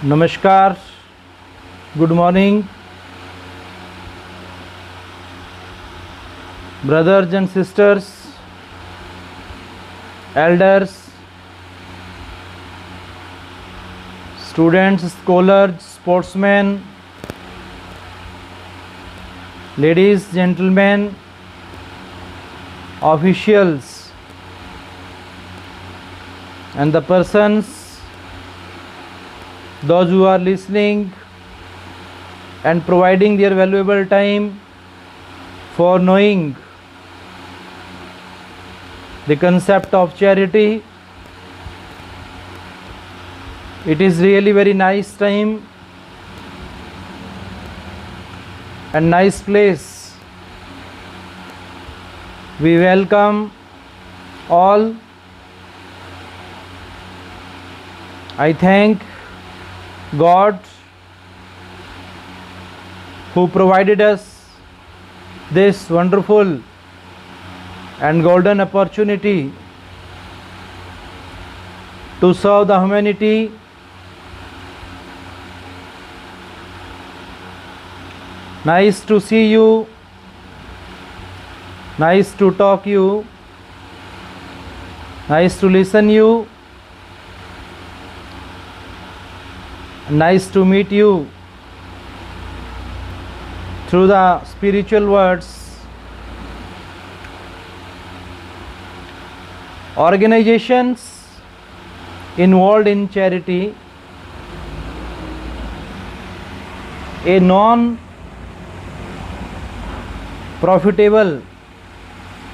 नमस्कार, good morning, brothers and sisters, elders, students, scholars, sportsmen, ladies, gentlemen, officials, and the persons, those who are listening and providing their valuable time for knowing the concept of charity. It is really very nice time and nice place. We welcome all. I thank God who provided us this wonderful and golden opportunity to serve the humanity. Nice to see you, nice to talk you, nice to listen you, nice to meet you through the spiritual words. Organizations involved in charity, a non-profitable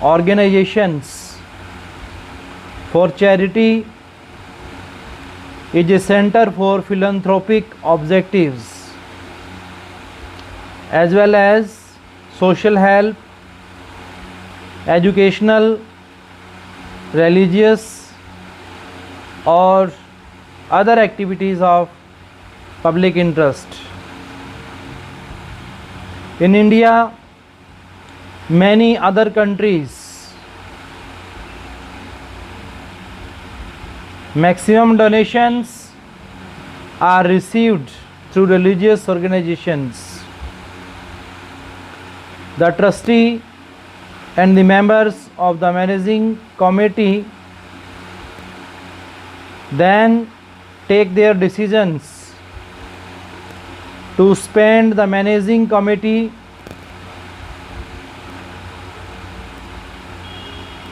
organizations for charity is a center for philanthropic objectives as well as social help, educational, religious or other activities of public interest. In India, many other countries, maximum donations are received through religious organizations. The trustee and the members of the managing committee then take their decisions to spend the managing committee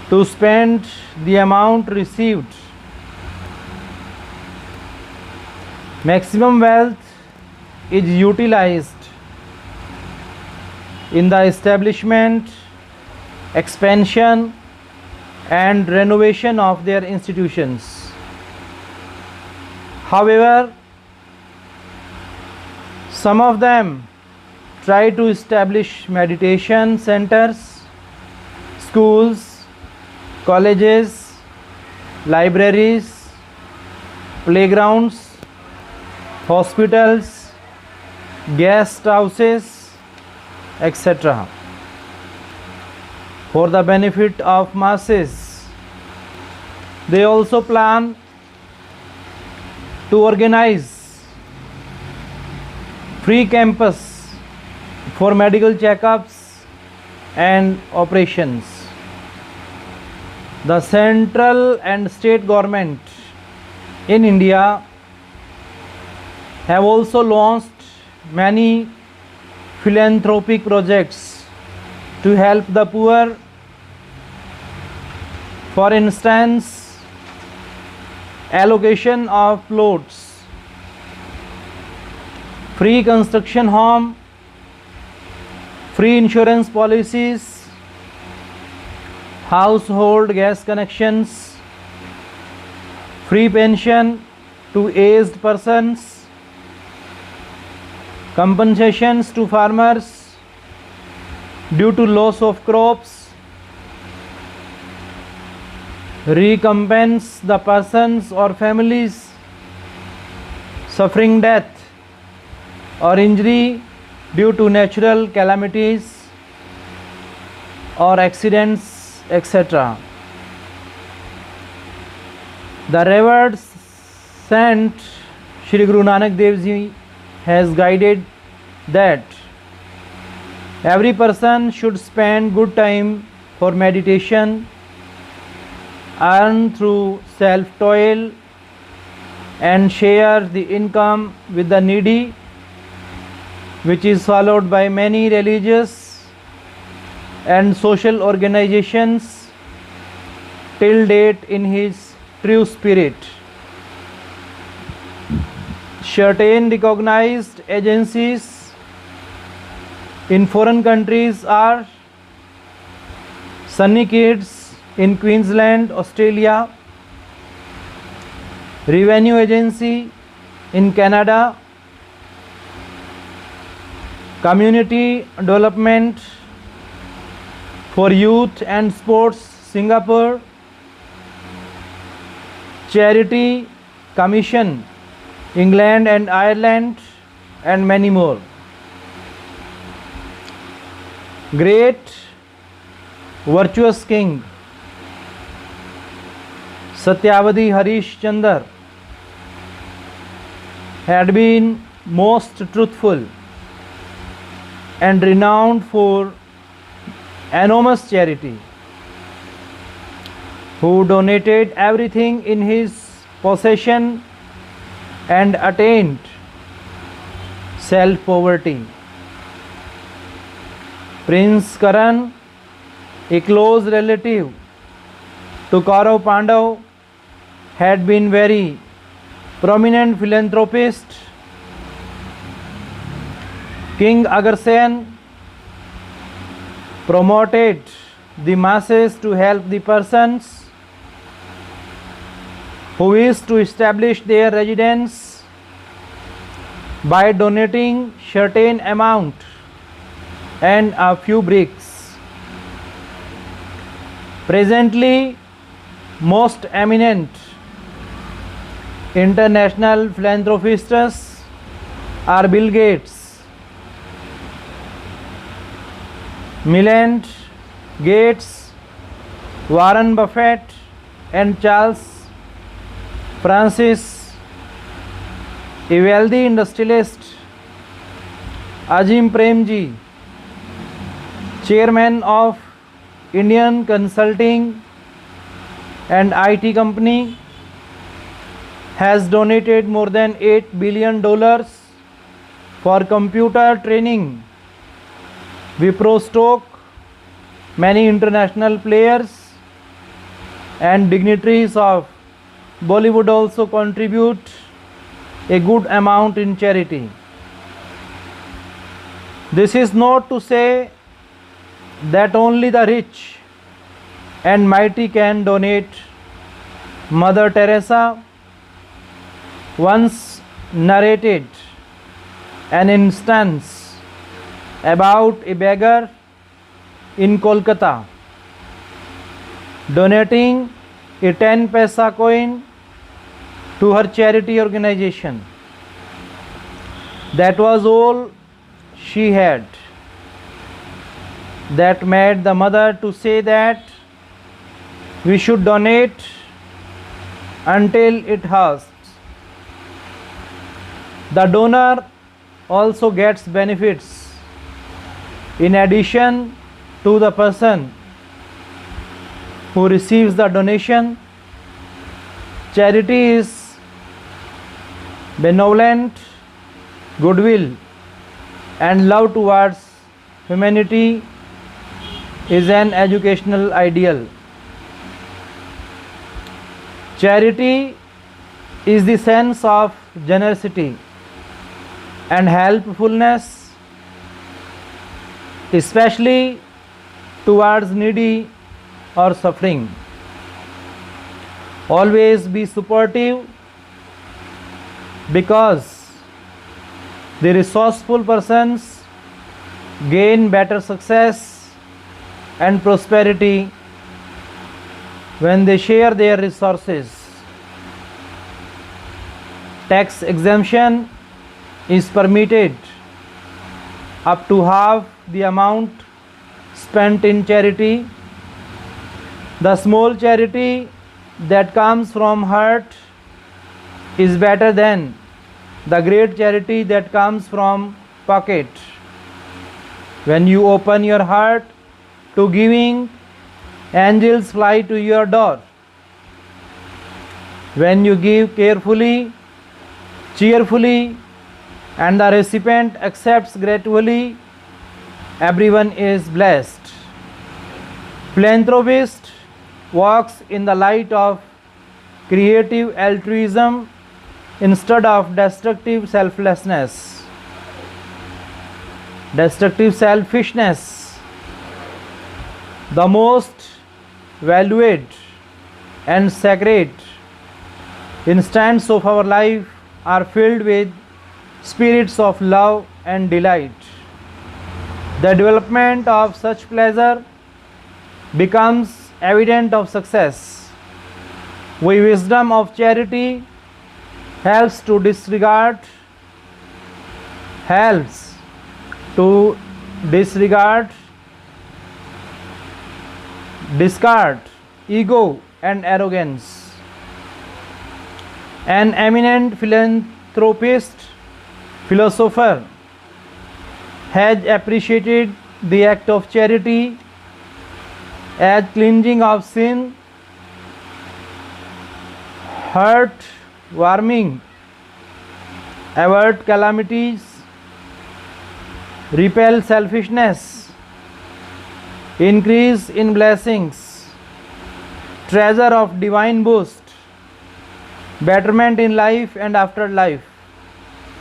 to spend the amount received. Maximum wealth is utilized in the establishment, expansion and renovation of their institutions. However, some of them try to establish meditation centers, schools, colleges, libraries, playgrounds, hospitals, guest houses, etc. for the benefit of masses. They also plan to organize free campus for medical checkups and operations. The central and state government in India have also launched many philanthropic projects to help the poor. For instance, allocation of plots, free construction home, free insurance policies, household gas connections, free pension to aged persons, compensations to farmers due to loss of crops, recompense the persons or families suffering death or injury due to natural calamities or accidents, etc. The revered Saint Shri Guru Nanak Dev Ji has guided that every person should spend good time for meditation, earn through self-toil, and share the income with the needy, which is followed by many religious and social organizations till date in his true spirit. Certain recognized agencies in foreign countries are Sunny Kids in Queensland, Australia, Revenue Agency in Canada, Community Development for Youth and Sports, Singapore, Charity Commission, England and Ireland, and many more. Great virtuous king Satyavadi Harish Chandar had been most truthful and renowned for enormous charity, who donated everything in his possession and attained self-poverty. Prince Karan, a close relative to Kaurav Pandav, had been very prominent philanthropist. King Agarsen promoted the masses to help the persons who wish to establish their residence by donating certain amount and a few bricks. Presently, most eminent international philanthropists are Bill Gates, Melinda Gates, Warren Buffett, and Charles Francis, a wealthy industrialist, Azim Premji, chairman of Indian Consulting and IT Company, has donated more than $8 billion for computer training. Wipro Stoke, many international players and dignitaries of Bollywood also contribute a good amount in charity. This is not to say that only the rich and mighty can donate. Mother Teresa once narrated an instance about a beggar in Kolkata donating a 10 paisa coin to her charity organization. That was all she had. That made the mother to say that we should donate until it has. The donor also gets benefits in addition to the person who receives the donation. Charity is benevolent goodwill and love towards humanity is an educational ideal. Charity is the sense of generosity and helpfulness, especially towards needy or suffering. Always be supportive, because the resourceful persons gain better success and prosperity when they share their resources. Tax exemption is permitted up to half the amount spent in charity. The small charity that comes from heart is better than the great charity that comes from pocket. When you open your heart to giving, angels fly to your door. When you give carefully, cheerfully, and the recipient accepts gratefully, everyone is blessed. Philanthropist walks in the light of creative altruism instead of destructive selflessness. Destructive selfishness. The most valued and sacred instants of our life are filled with spirits of love and delight. The development of such pleasure becomes evident of success. Wisdom of charity helps to disregard discard ego and arrogance. An eminent philosopher has appreciated the act of charity as cleansing of sin, heart warming, avert calamities, repel selfishness, increase in blessings, treasure of divine boost, betterment in life and after life.